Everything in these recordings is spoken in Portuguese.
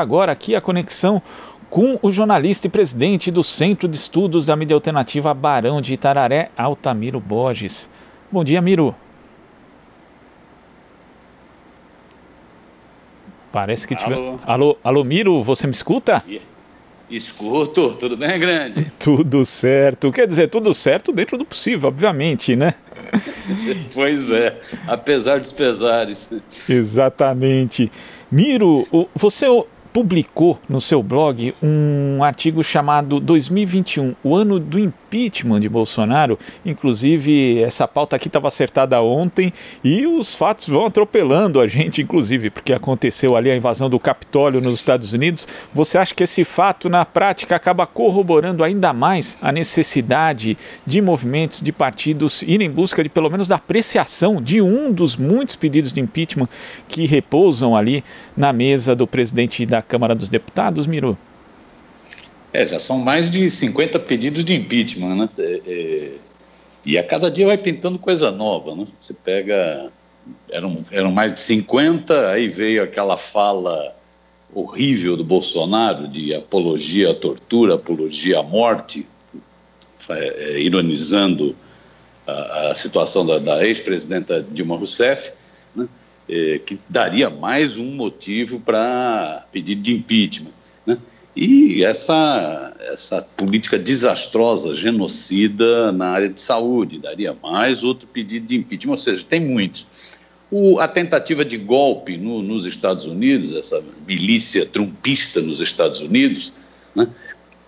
agora aqui a conexão com o jornalista e presidente do Centro de Estudos da Mídia Alternativa Barão de Itararé, Altamiro Borges. Bom dia, Miro. Parece que tiver... Alô, Miro, você me escuta? Escuto, tudo bem, grande? Tudo certo, quer dizer, tudo certo dentro do possível, obviamente, né? Pois é, apesar dos pesares. Exatamente. Miro, você publicou no seu blog um artigo chamado 2021, o ano do impeachment de Bolsonaro. Inclusive, essa pauta aqui estava acertada ontem e os fatos vão atropelando a gente, inclusive, porque aconteceu ali a invasão do Capitólio nos Estados Unidos. Você acha que esse fato, na prática, acaba corroborando ainda mais a necessidade de movimentos, de partidos irem em busca de, pelo menos, da apreciação de um dos muitos pedidos de impeachment que repousam ali na mesa do presidente da Câmara dos Deputados, Miro? Já são mais de 50 pedidos de impeachment, né? E a cada dia vai pintando coisa nova, né? Você pega... Eram mais de 50, aí veio aquela fala horrível do Bolsonaro de apologia à tortura, apologia à morte, ironizando a situação da ex-presidenta Dilma Rousseff, né? Que daria mais um motivo para pedido de impeachment, né? E essa política desastrosa, genocida na área de saúde, daria mais outro pedido de impeachment, ou seja, tem muitos. A tentativa de golpe nos Estados Unidos, essa milícia trumpista nos Estados Unidos, né,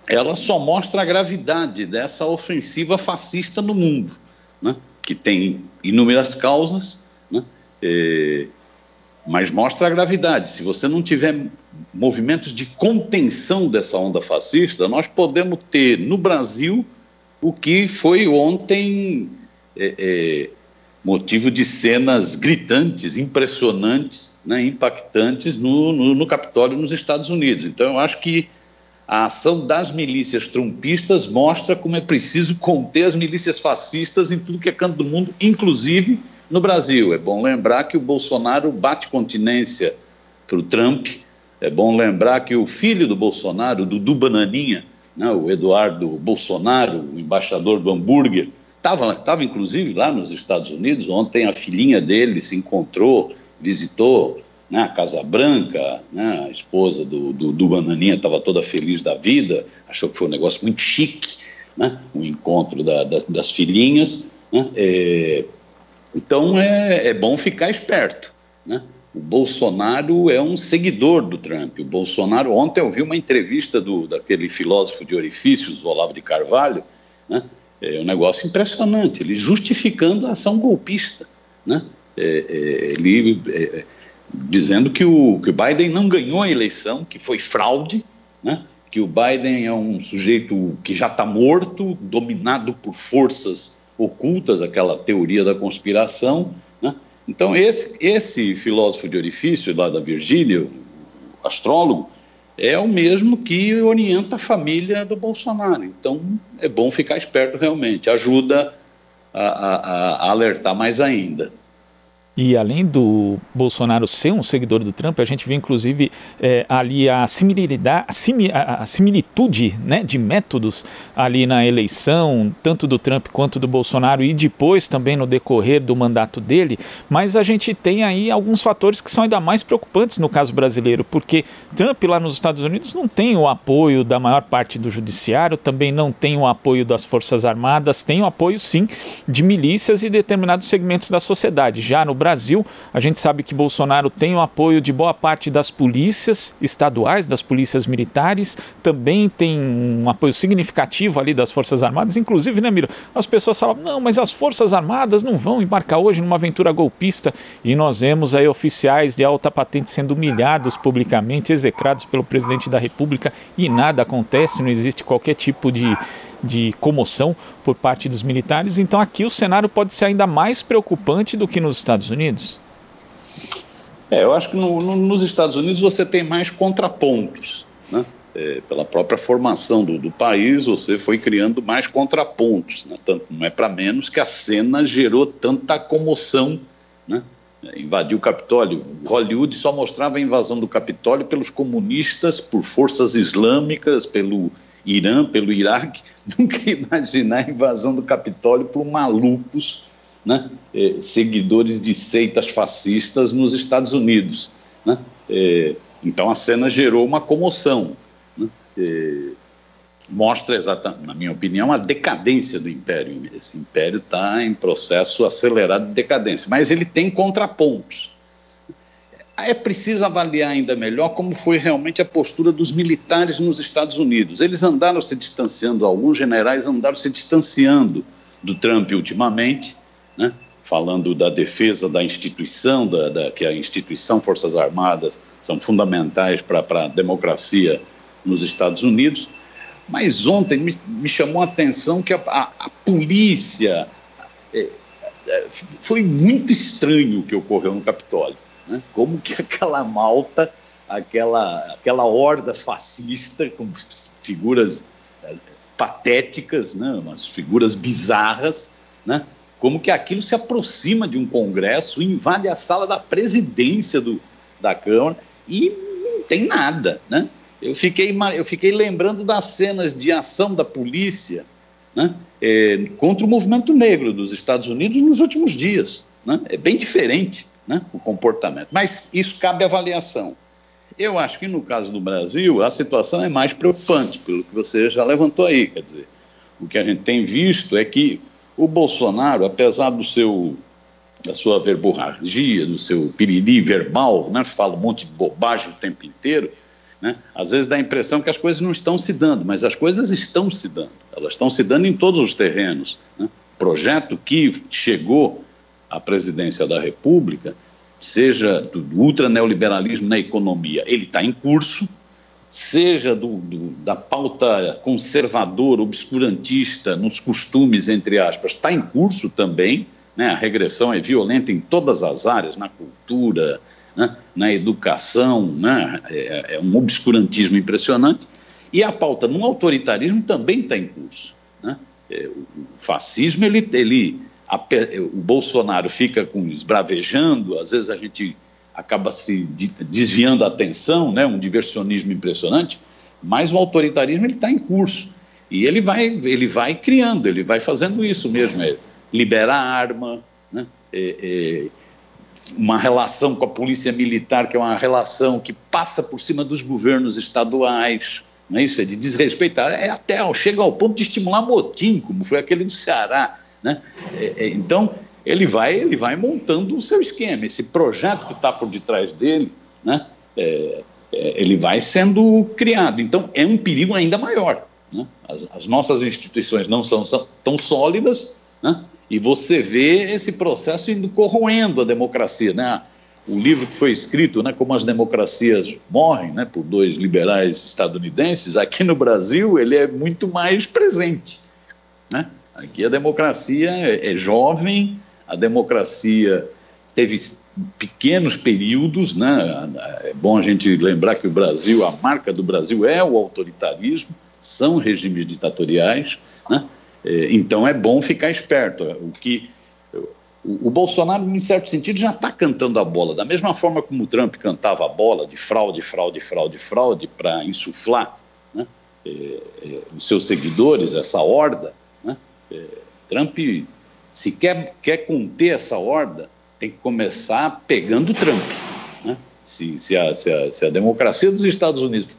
ela só mostra a gravidade dessa ofensiva fascista no mundo, né, que tem inúmeras causas, né, mas mostra a gravidade. Se você não tiver movimentos de contenção dessa onda fascista, nós podemos ter no Brasil o que foi ontem motivo de cenas gritantes, impressionantes, né, impactantes no Capitólio nos Estados Unidos. Então eu acho que a ação das milícias trumpistas mostra como é preciso conter as milícias fascistas em tudo que é canto do mundo, inclusive no Brasil. É bom lembrar que o Bolsonaro bate continência para o Trump. É bom lembrar que o filho do Bolsonaro, Dudu Bananinha, né, o Eduardo Bolsonaro, o embaixador do hambúrguer, estava inclusive lá nos Estados Unidos. Ontem a filhinha dele se encontrou, visitou, né, a Casa Branca, né, a esposa do Bananinha estava toda feliz da vida, achou que foi um negócio muito chique, né, um encontro das filhinhas, né, então é bom ficar esperto, né? O Bolsonaro é um seguidor do Trump. O Bolsonaro, ontem eu vi uma entrevista daquele filósofo de orifícios, Olavo de Carvalho, né? É um negócio impressionante, ele justificando a ação golpista, né? Dizendo que o Biden não ganhou a eleição, que foi fraude, né? Que o Biden é um sujeito que já está morto, dominado por forças ocultas, aquela teoria da conspiração, né? Então esse filósofo de orifício lá da Virgínia, o astrólogo, é o mesmo que orienta a família do Bolsonaro. Então é bom ficar esperto realmente, ajuda a alertar mais ainda. E além do Bolsonaro ser um seguidor do Trump, a gente vê inclusive ali a similitude, né, de métodos ali na eleição, tanto do Trump quanto do Bolsonaro, e depois também no decorrer do mandato dele. Mas a gente tem aí alguns fatores que são ainda mais preocupantes no caso brasileiro, porque Trump lá nos Estados Unidos não tem o apoio da maior parte do judiciário, também não tem o apoio das Forças Armadas, tem o apoio sim de milícias e determinados segmentos da sociedade. Já no Brasil, a gente sabe que Bolsonaro tem o apoio de boa parte das polícias estaduais, das polícias militares, também tem um apoio significativo ali das Forças Armadas, inclusive, né, Miro? As pessoas falam, não, mas as Forças Armadas não vão embarcar hoje numa aventura golpista, e nós vemos aí oficiais de alta patente sendo humilhados publicamente, execrados pelo presidente da República, e nada acontece, não existe qualquer tipo de comoção por parte dos militares. Então aqui o cenário pode ser ainda mais preocupante do que nos Estados Unidos. Eu acho que nos Estados Unidos você tem mais contrapontos, né? Pela própria formação do país, você foi criando mais contrapontos, né? Tanto, não é para menos que a cena gerou tanta comoção, né? invadiu o Capitólio. Hollywood só mostrava a invasão do Capitólio pelos comunistas, por forças islâmicas, pelo Irã, pelo Iraque. Nunca ia imaginar a invasão do Capitólio por malucos, né, seguidores de seitas fascistas nos Estados Unidos, né? Então a cena gerou uma comoção, né? Mostra exatamente, na minha opinião, a decadência do Império. Esse Império está em processo acelerado de decadência, mas ele tem contrapontos. É preciso avaliar ainda melhor como foi realmente a postura dos militares nos Estados Unidos. Eles andaram se distanciando, alguns generais andaram se distanciando do Trump ultimamente, né? Falando da defesa da instituição, que a instituição Forças Armadas são fundamentais para a democracia nos Estados Unidos. Mas ontem me chamou a atenção que a polícia... foi muito estranho o que ocorreu no Capitólio, né? Como que aquela malta, aquela horda fascista, com figuras patéticas, né? Umas figuras bizarras, né? Como que aquilo se aproxima de um congresso, invade a sala da presidência da Câmara e não tem nada, né? Eu fiquei lembrando das cenas de ação da polícia, né, contra o movimento negro dos Estados Unidos nos últimos dias, né? É bem diferente, né, o comportamento, mas isso cabe avaliação. Eu acho que no caso do Brasil a situação é mais preocupante, pelo que você já levantou aí. Quer dizer, o que a gente tem visto é que o Bolsonaro, apesar da sua verborragia, do seu piriri verbal, né, fala um monte de bobagem o tempo inteiro, né? Às vezes dá a impressão que as coisas não estão se dando, mas as coisas estão se dando, elas estão se dando em todos os terrenos, né? O projeto que chegou à presidência da República, seja do ultraneoliberalismo na economia, ele está em curso, seja da pauta conservadora, obscurantista, nos costumes, entre aspas, está em curso também, né? A regressão é violenta em todas as áreas, na cultura, né, na educação, né, é um obscurantismo impressionante, e a pauta no autoritarismo também está em curso, né? O fascismo, o Bolsonaro fica esbravejando, às vezes a gente acaba se desviando a atenção, né, um diversionismo impressionante, mas o autoritarismo está em curso, e ele vai criando, ele vai fazendo isso mesmo, liberar arma, né, uma relação com a polícia militar, que é uma relação que passa por cima dos governos estaduais, não é isso? É de desrespeitar, chega ao ponto de estimular motim, como foi aquele do Ceará, né? Então, ele vai montando o seu esquema, esse projeto que está por detrás dele, né? Ele vai sendo criado, então é um perigo ainda maior, né? As nossas instituições não são tão sólidas, né? E você vê esse processo indo corroendo a democracia, né? O livro que foi escrito, né, Como as Democracias Morrem, né, por dois liberais estadunidenses, aqui no Brasil ele é muito mais presente, né? Aqui a democracia é jovem, a democracia teve pequenos períodos, né? É bom a gente lembrar que a marca do Brasil é o autoritarismo, são regimes ditatoriais, né? Então é bom ficar esperto. O Bolsonaro, em certo sentido, já está cantando a bola, da mesma forma como o Trump cantava a bola de fraude para insuflar, né, os seus seguidores, essa horda, né? Trump, se quer conter essa horda, tem que começar pegando o Trump, né? Se a democracia dos Estados Unidos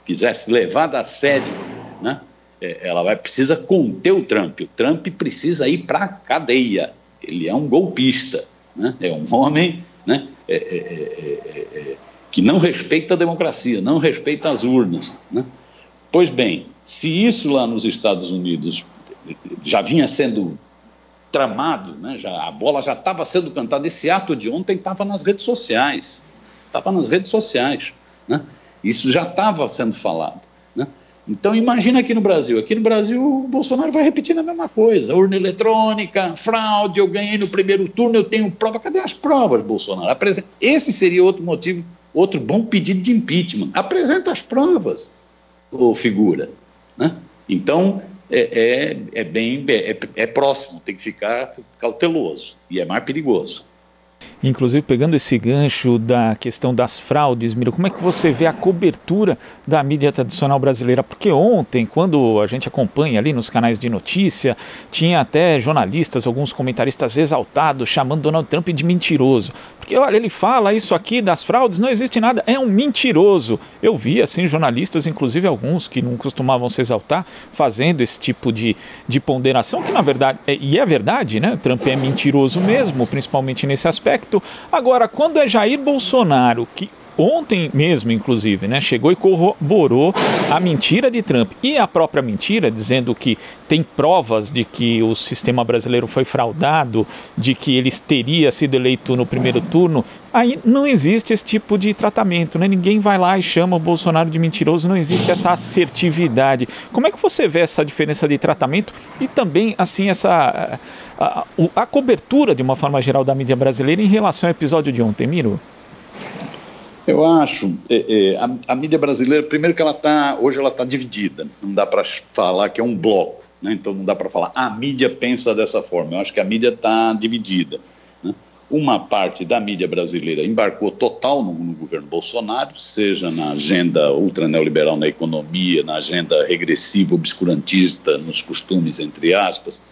quisesse levada a sério, né, ela precisa conter o Trump. O Trump precisa ir para a cadeia. Ele é um golpista, né? É um homem, né, que não respeita a democracia, não respeita as urnas, né? Pois bem, se isso lá nos Estados Unidos já vinha sendo tramado, né, a bola já estava sendo cantada, esse ato de ontem estava nas redes sociais, né? Isso já estava sendo falado, né? Então imagina aqui no Brasil, o Bolsonaro vai repetir a mesma coisa, urna eletrônica, fraude, eu ganhei no primeiro turno, eu tenho prova, cadê as provas, Bolsonaro? Esse seria outro motivo, outro bom pedido de impeachment, apresenta as provas, ô figura, né? Então é próximo, tem que ficar cauteloso, e é mais perigoso. Inclusive, pegando esse gancho da questão das fraudes, Miro, como é que você vê a cobertura da mídia tradicional brasileira? Porque ontem, quando a gente acompanha ali nos canais de notícia, tinha até jornalistas, alguns comentaristas exaltados, chamando Donald Trump de mentiroso. Porque, olha, ele fala isso aqui das fraudes, não existe nada, é um mentiroso. Eu vi, assim, jornalistas, inclusive alguns que não costumavam se exaltar, fazendo esse tipo de ponderação, que na verdade, e é verdade, né? Trump é mentiroso mesmo, principalmente nesse aspecto. Agora, quando é Jair Bolsonaro, que ontem mesmo, inclusive, né, chegou e corroborou a mentira de Trump e a própria mentira, dizendo que tem provas de que o sistema brasileiro foi fraudado, de que ele teria sido eleito no primeiro turno, aí não existe esse tipo de tratamento, né? Ninguém vai lá e chama o Bolsonaro de mentiroso, não existe essa assertividade. Como é que você vê essa diferença de tratamento e também, assim, a cobertura, de uma forma geral, da mídia brasileira em relação ao episódio de ontem, Miro? Eu acho, a mídia brasileira, primeiro que hoje ela está dividida, não dá para falar que é um bloco, né? Então não dá para falar, a mídia pensa dessa forma, eu acho que a mídia está dividida, né? Uma parte da mídia brasileira embarcou total no governo Bolsonaro, seja na agenda ultra-neoliberal na economia, na agenda regressiva, obscurantista, nos costumes, entre aspas,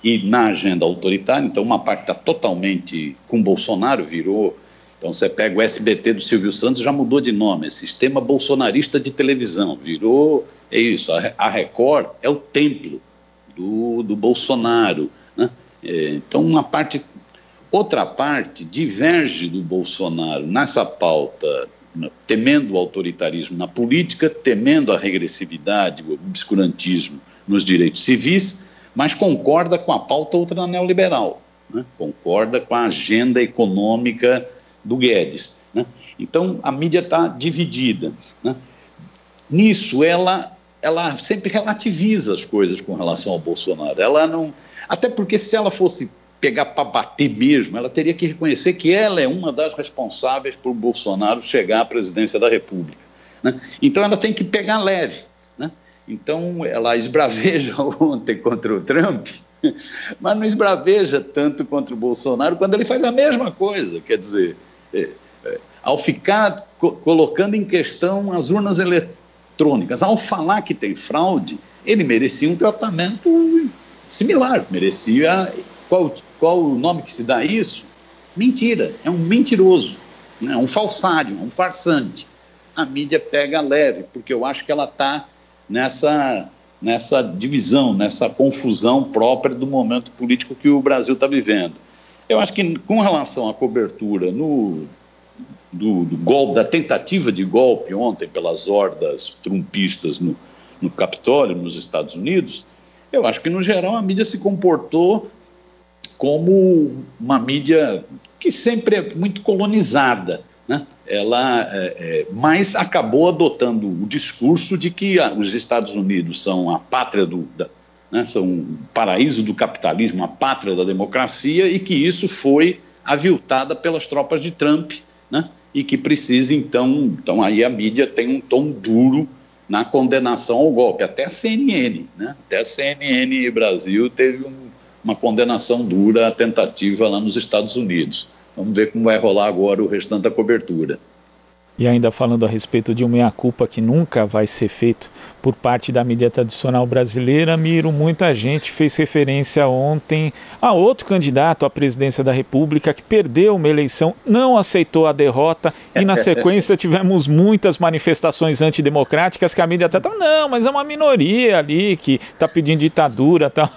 e na agenda autoritária. Então uma parte está totalmente com Bolsonaro, virou... Então você pega o SBT do Silvio Santos, já mudou de nome, é Sistema Bolsonarista de Televisão, virou, é isso, a Record é o templo do Bolsonaro, né? Então outra parte diverge do Bolsonaro nessa pauta, temendo o autoritarismo na política, temendo a regressividade, o obscurantismo nos direitos civis, mas concorda com a pauta ultraneoliberal, né? Concorda com a agenda econômica do Guedes, né? Então a mídia está dividida, né? Nisso ela sempre relativiza as coisas com relação ao Bolsonaro. Ela não, até porque se ela fosse pegar para bater mesmo, ela teria que reconhecer que ela é uma das responsáveis por Bolsonaro chegar à presidência da República, né? Então ela tem que pegar leve, né? Então ela esbraveja ontem contra o Trump, mas não esbraveja tanto contra o Bolsonaro quando ele faz a mesma coisa, quer dizer, ao ficar colocando em questão as urnas eletrônicas, ao falar que tem fraude, ele merecia um tratamento similar, merecia... Qual o nome que se dá a isso? Mentira, é um mentiroso, né? Um falsário, um farsante. A mídia pega leve, porque eu acho que ela está nessa divisão, nessa confusão própria do momento político que o Brasil está vivendo. Eu acho que com relação à cobertura do golpe, da tentativa de golpe ontem pelas hordas trumpistas no Capitólio, nos Estados Unidos, eu acho que no geral a mídia se comportou como uma mídia que sempre é muito colonizada, né? Mas acabou adotando o discurso de que os Estados Unidos são a pátria são o paraíso do capitalismo, a pátria da democracia, e que isso foi aviltada pelas tropas de Trump, né? E que precisa, então aí a mídia tem um tom duro na condenação ao golpe. Até a CNN, né? Até a CNN Brasil teve uma condenação dura à tentativa lá nos Estados Unidos. Vamos ver como vai rolar agora o restante da cobertura. E ainda falando a respeito de um meia-culpa que nunca vai ser feito por parte da mídia tradicional brasileira, Miro, muita gente fez referência ontem a outro candidato à presidência da República que perdeu uma eleição, não aceitou a derrota e na sequência tivemos muitas manifestações antidemocráticas que a mídia até não, mas é uma minoria ali que está pedindo ditadura e tal.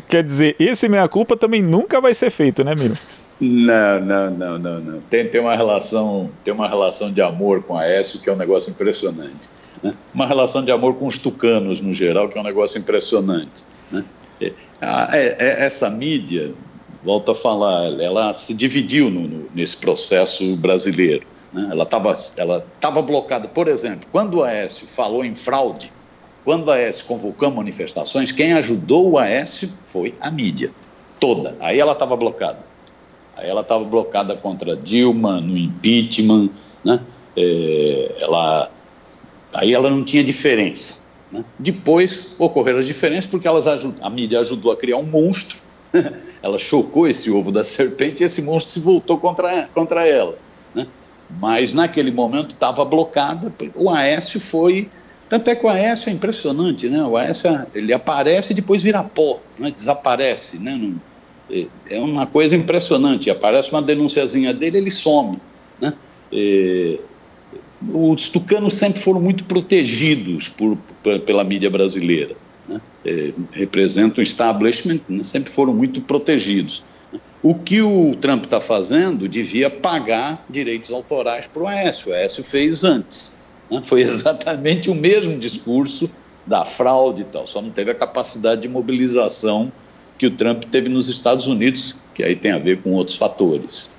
Quer dizer, esse meia-culpa também nunca vai ser feito, né, Miro? Não. Tem uma relação de amor com a Aécio que é um negócio impressionante, né? Uma relação de amor com os tucanos no geral que é um negócio impressionante, né? Essa mídia, volto a falar, ela se dividiu nesse processo brasileiro, né? Ela estava blocada. Por exemplo, quando o Aécio falou em fraude, quando o Aécio convocou manifestações, quem ajudou o Aécio foi a mídia toda. Aí ela estava blocada. Aí ela estava blocada contra Dilma, no impeachment, né? Aí ela não tinha diferença, né? Depois ocorreram as diferenças porque a mídia ajudou a criar um monstro, Ela chocou esse ovo da serpente e esse monstro se voltou contra ela, né? Mas naquele momento estava blocada. O Aécio foi... Tanto é que o Aécio é impressionante, né? O Aécio, ele aparece e depois vira pó, né? Desaparece, né? É uma coisa impressionante. Aparece uma denunciazinha dele, ele some, né? Os tucanos sempre foram muito protegidos pela mídia brasileira, né? Representam o establishment, né? Sempre foram muito protegidos. O que o Trump está fazendo devia pagar direitos autorais para o Aécio. O Aécio fez antes, né? Foi exatamente o mesmo discurso da fraude e tal, só não teve a capacidade de mobilização que o Trump teve nos Estados Unidos, que aí tem a ver com outros fatores.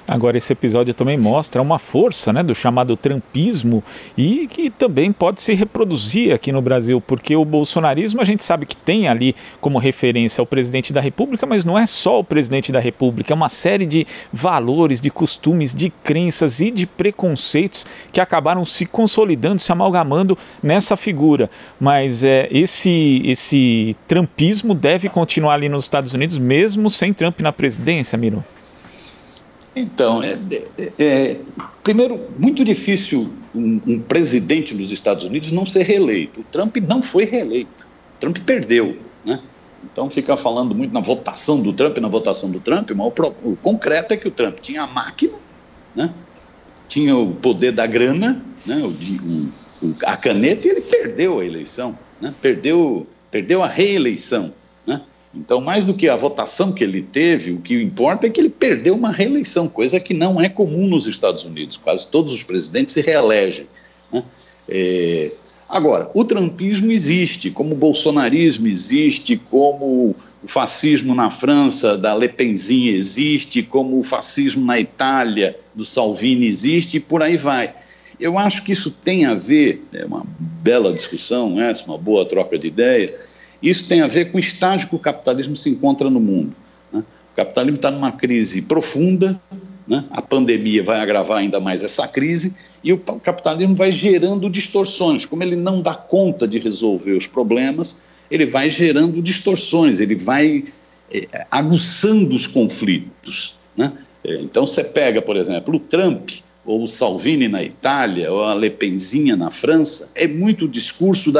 Agora, esse episódio também mostra uma força, né, do chamado trumpismo e que também pode se reproduzir aqui no Brasil, porque o bolsonarismo a gente sabe que tem ali como referência o presidente da República, mas não é só o presidente da República, é uma série de valores, de costumes, de crenças e de preconceitos que acabaram se consolidando, se amalgamando nessa figura. Mas esse trumpismo deve continuar ali nos Estados Unidos, mesmo sem Trump na presidência, Miro? Então, primeiro, muito difícil um presidente dos Estados Unidos não ser reeleito. O Trump não foi reeleito. O Trump perdeu, né? Então fica falando muito na votação do Trump, mas o concreto é que o Trump tinha a máquina, né? Tinha o poder da grana, né? A caneta, e ele perdeu a eleição, né? Perdeu a reeleição, né? Então, mais do que a votação que ele teve, o que importa é que ele perdeu uma reeleição, coisa que não é comum nos Estados Unidos. Quase todos os presidentes se reelegem, né? Agora, o trumpismo existe, como o bolsonarismo existe, como o fascismo na França, da Le Penzinha, existe, como o fascismo na Itália, do Salvini, existe, e por aí vai. Eu acho que isso tem a ver, é uma bela discussão, uma boa troca de ideia. Isso tem a ver com o estágio que o capitalismo se encontra no mundo, né? O capitalismo está numa crise profunda, né? A pandemia vai agravar ainda mais essa crise e o capitalismo vai gerando distorções. Como ele não dá conta de resolver os problemas, ele vai gerando distorções, ele vai aguçando os conflitos, né? Então você pega, por exemplo, o Trump ou o Salvini na Itália ou a Le Penzinha na França, é muito o discurso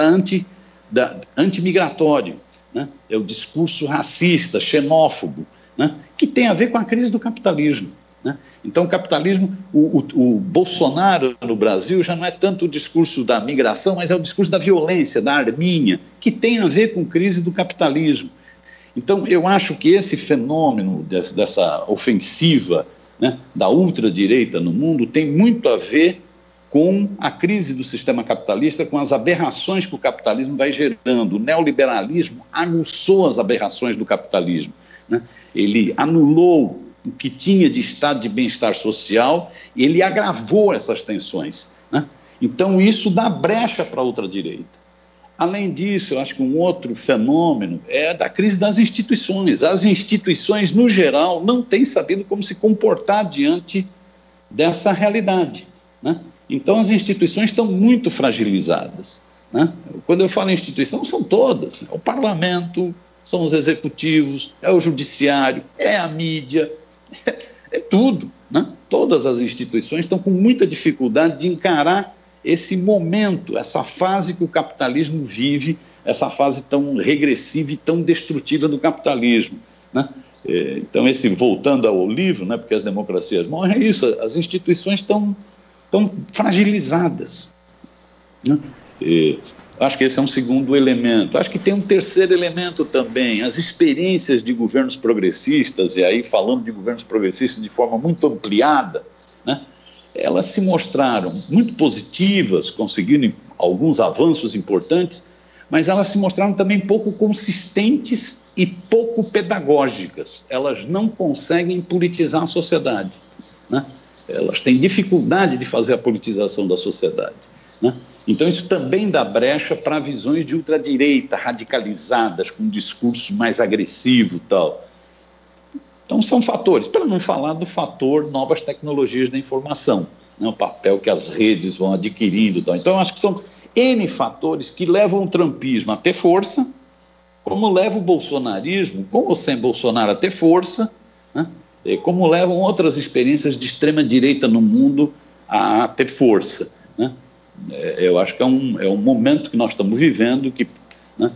antimigratório, né? É o discurso racista, xenófobo, né? Que tem a ver com a crise do capitalismo, né? Então o capitalismo, o Bolsonaro no Brasil já não é tanto o discurso da migração, mas é o discurso da violência, da arminha, que tem a ver com crise do capitalismo. Então eu acho que esse fenômeno dessa ofensiva, né, da ultradireita no mundo tem muito a ver com a crise do sistema capitalista, com as aberrações que o capitalismo vai gerando. O neoliberalismo aguçou as aberrações do capitalismo, né? Ele anulou o que tinha de estado de bem-estar social e ele agravou essas tensões, né? Então isso dá brecha para a ultradireita. Além disso, eu acho que um outro fenômeno é da crise das instituições. As instituições, no geral, não têm sabido como se comportar diante dessa realidade, né? Então, as instituições estão muito fragilizadas, né? Quando eu falo em instituição, são todas. É o parlamento, são os executivos, é o judiciário, é a mídia, é tudo, né? Todas as instituições estão com muita dificuldade de encarar esse momento, essa fase que o capitalismo vive, essa fase tão regressiva e tão destrutiva do capitalismo, né? Então, voltando ao livro, né, porque as democracias morrem, é isso, as instituições estão fragilizadas, né? Acho que esse é um segundo elemento. Acho que tem um terceiro elemento também, as experiências de governos progressistas, e aí falando de governos progressistas de forma muito ampliada, né, elas se mostraram muito positivas, conseguindo alguns avanços importantes, mas elas se mostraram também pouco consistentes e pouco pedagógicas. Elas não conseguem politizar a sociedade, né? Elas têm dificuldade de fazer a politização da sociedade, né? Então isso também dá brecha para visões de ultradireita, radicalizadas, com um discurso mais agressivo e tal. Então são fatores, para não falar do fator novas tecnologias da informação, né? O papel que as redes vão adquirindo e tal. Então eu acho que são N fatores que levam o trumpismo a ter força, como leva o bolsonarismo, com ou sem Bolsonaro, a ter força, né? Como levam outras experiências de extrema-direita no mundo a ter força, né? Eu acho que é um momento que nós estamos vivendo que, né,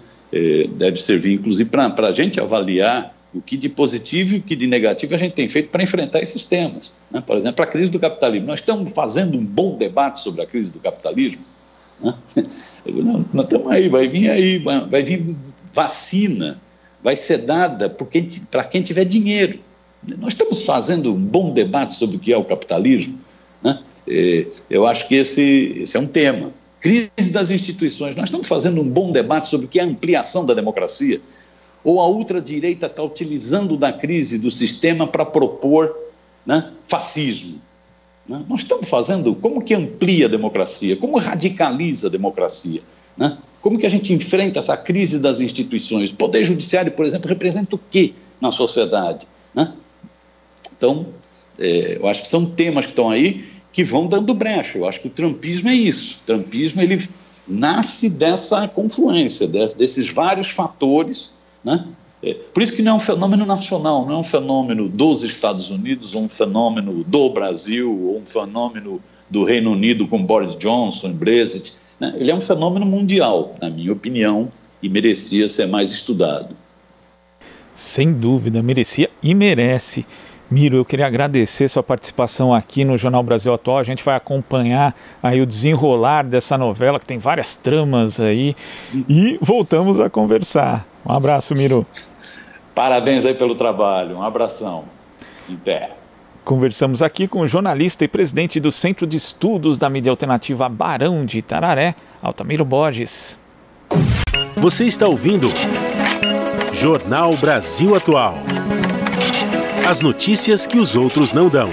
deve servir, inclusive, para a gente avaliar o que de positivo e o que de negativo a gente tem feito para enfrentar esses temas, né? Por exemplo, a crise do capitalismo. Nós estamos fazendo um bom debate sobre a crise do capitalismo, né? Nós estamos aí, vai vir vacina, vai ser dada para quem tiver dinheiro. Nós estamos fazendo um bom debate sobre o que é o capitalismo, né? Eu acho que esse é um tema. Crise das instituições. Nós estamos fazendo um bom debate sobre o que é a ampliação da democracia. Ou a ultradireita está utilizando da crise do sistema para propor, né, fascismo. Né? Nós estamos fazendo como que amplia a democracia, como radicaliza a democracia, né? Como que a gente enfrenta essa crise das instituições. O Poder Judiciário, por exemplo, representa o quê na sociedade, né? Então, eu acho que são temas que estão aí que vão dando brecha. Eu acho que o trumpismo é isso. O trumpismo, ele nasce dessa confluência, desses vários fatores, né? Por isso que não é um fenômeno nacional, não é um fenômeno dos Estados Unidos, ou um fenômeno do Brasil, ou um fenômeno do Reino Unido com Boris Johnson e Brexit, né? Ele é um fenômeno mundial, na minha opinião, e merecia ser mais estudado. Sem dúvida, merecia e merece. Miro, eu queria agradecer sua participação aqui no Jornal Brasil Atual. A gente vai acompanhar aí o desenrolar dessa novela, que tem várias tramas aí, e voltamos a conversar. Um abraço, Miro. Parabéns aí pelo trabalho, um abração. Em pé. Conversamos aqui com o jornalista e presidente do Centro de Estudos da Mídia Alternativa Barão de Itararé, Altamiro Borges. Você está ouvindo Jornal Brasil Atual. As notícias que os outros não dão.